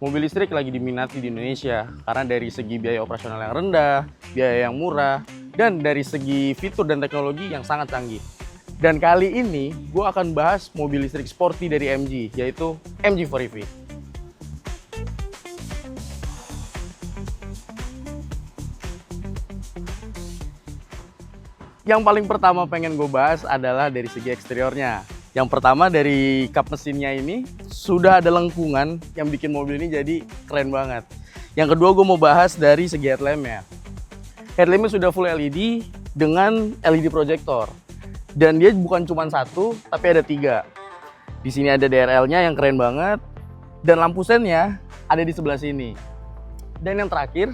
mobil listrik lagi diminati di Indonesia karena dari segi biaya operasional yang rendah, biaya yang murah, dan dari segi fitur dan teknologi yang sangat canggih. Dan kali ini gue akan bahas mobil listrik sporty dari MG, yaitu MG4 EV. Yang paling pertama pengen gue bahas adalah dari segi eksteriornya. Yang pertama dari kap mesinnya ini sudah ada lengkungan yang bikin mobil ini jadi keren banget. Yang kedua gue mau bahas dari segi headlampnya. Headlampnya sudah full LED dengan LED projector. Dan dia bukan cuma satu, tapi ada 3. Di sini ada DRL-nya yang keren banget. Dan lampu sennya ada di sebelah sini. Dan yang terakhir,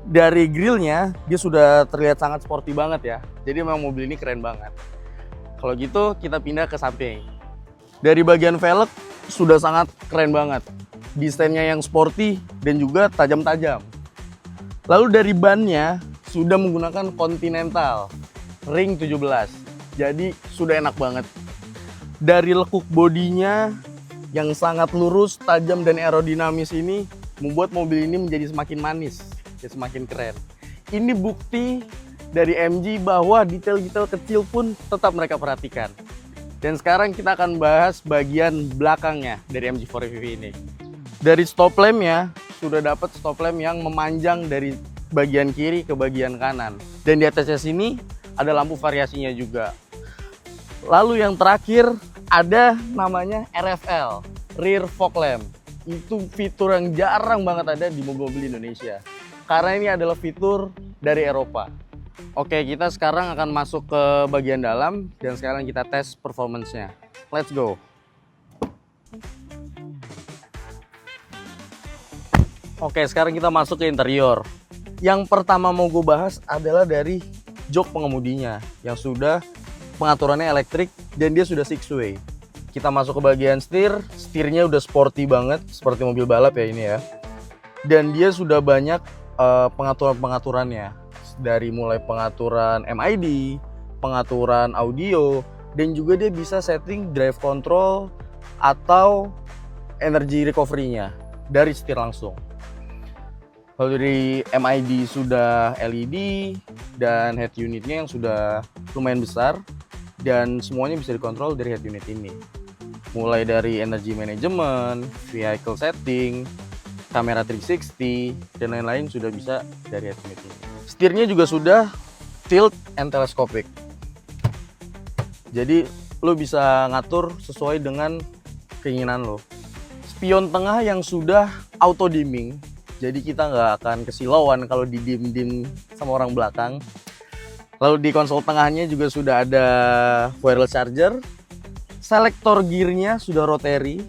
dari grillnya dia sudah terlihat sangat sporty banget ya. Jadi memang mobil ini keren banget. Kalau gitu kita pindah ke samping. Dari bagian velg sudah sangat keren banget. Desainnya yang sporty dan juga tajam-tajam. Lalu dari bannya sudah menggunakan Continental Ring 17. Jadi sudah enak banget. Dari lekuk bodinya yang sangat lurus, tajam dan aerodinamis ini membuat mobil ini menjadi semakin manis dan semakin keren. Ini bukti dari MG bahwa detail-detail kecil pun tetap mereka perhatikan. Dan sekarang kita akan bahas bagian belakangnya dari MG4 EV ini. Dari stop lampnya sudah dapat stop lamp yang memanjang dari bagian kiri ke bagian kanan. Dan di atasnya sini ada lampu variasinya juga. Lalu yang terakhir ada namanya RFL, Rear Fog Lamp. Itu fitur yang jarang banget ada di mobil-mobil Indonesia. Karena ini adalah fitur dari Eropa. Oke, kita sekarang akan masuk ke bagian dalam dan sekarang kita tes performance-nya. Let's go. Oke, sekarang kita masuk ke interior. Yang pertama mau gue bahas adalah dari jok pengemudinya yang sudah pengaturannya elektrik dan dia sudah 6-way. Kita masuk ke bagian setirnya udah sporty banget seperti mobil balap ya ini ya. Dan dia sudah banyak pengaturan-pengaturannya. Dari mulai pengaturan MID, pengaturan audio, dan juga dia bisa setting drive control atau energy recovery-nya dari setir langsung. Lalu dari MID sudah LED dan head unitnya yang sudah lumayan besar dan semuanya bisa dikontrol dari head unit ini. Mulai dari energy management, vehicle setting, kamera 360, dan lain-lain sudah bisa dari head unit ini. Setirnya juga sudah tilt and telescopic. Jadi lo bisa ngatur sesuai dengan keinginan lo. Spion tengah yang sudah auto dimming. Jadi kita nggak akan kesilauan kalau di dim-dim sama orang belakang. Lalu di konsol tengahnya juga sudah ada wireless charger. Selektor gearnya sudah rotary.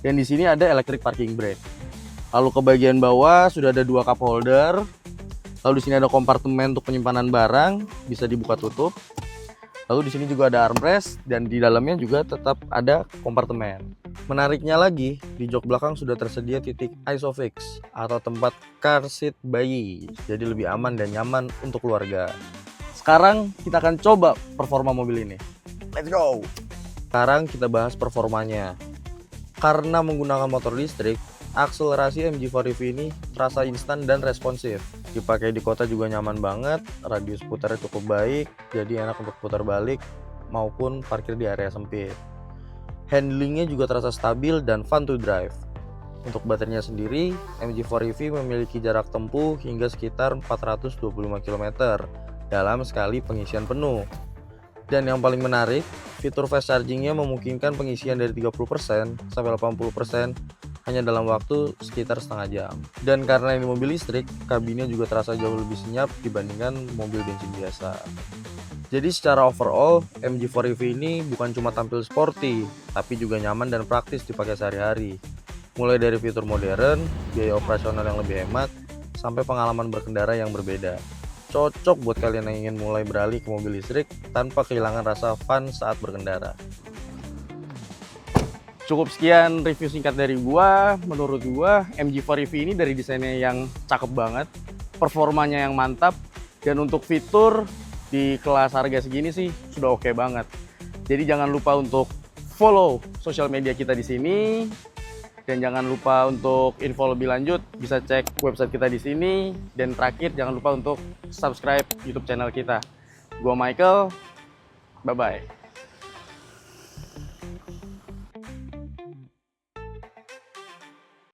Dan di sini ada electric parking brake. Lalu ke bagian bawah sudah ada 2 cup holder. Lalu di sini ada kompartemen untuk penyimpanan barang, bisa dibuka tutup. Lalu di sini juga ada armrest dan di dalamnya juga tetap ada kompartemen. Menariknya lagi, di jok belakang sudah tersedia titik ISOFIX atau tempat car seat bayi. Jadi lebih aman dan nyaman untuk keluarga. Sekarang kita akan coba performa mobil ini. Let's go! Sekarang kita bahas performanya. Karena menggunakan motor listrik, akselerasi MG4 EV ini terasa instan dan responsif. Dipakai di kota juga nyaman banget, radius putarnya cukup baik, jadi enak untuk putar balik maupun parkir di area sempit. Handlingnya juga terasa stabil dan fun to drive. Untuk baterainya sendiri, MG4 EV memiliki jarak tempuh hingga sekitar 425 km dalam sekali pengisian penuh. Dan yang paling menarik, fitur fast chargingnya memungkinkan pengisian dari 30% sampai 80% hanya dalam waktu sekitar setengah jam. Dan karena ini mobil listrik, kabinnya juga terasa jauh lebih senyap dibandingkan mobil bensin biasa. Jadi secara overall, MG4 EV ini bukan cuma tampil sporty, tapi juga nyaman dan praktis dipakai sehari-hari. Mulai dari fitur modern, biaya operasional yang lebih hemat, sampai pengalaman berkendara yang berbeda. Cocok buat kalian yang ingin mulai beralih ke mobil listrik tanpa kehilangan rasa fun saat berkendara. Cukup sekian review singkat dari gua. Menurut gua MG4 EV ini dari desainnya yang cakep banget, performanya yang mantap, dan untuk fitur di kelas harga segini sih sudah oke banget. Jadi jangan lupa untuk follow sosial media kita di sini. Dan jangan lupa untuk info lebih lanjut bisa cek website kita di sini. Dan terakhir jangan lupa untuk subscribe YouTube channel kita. Gua Michael, bye-bye.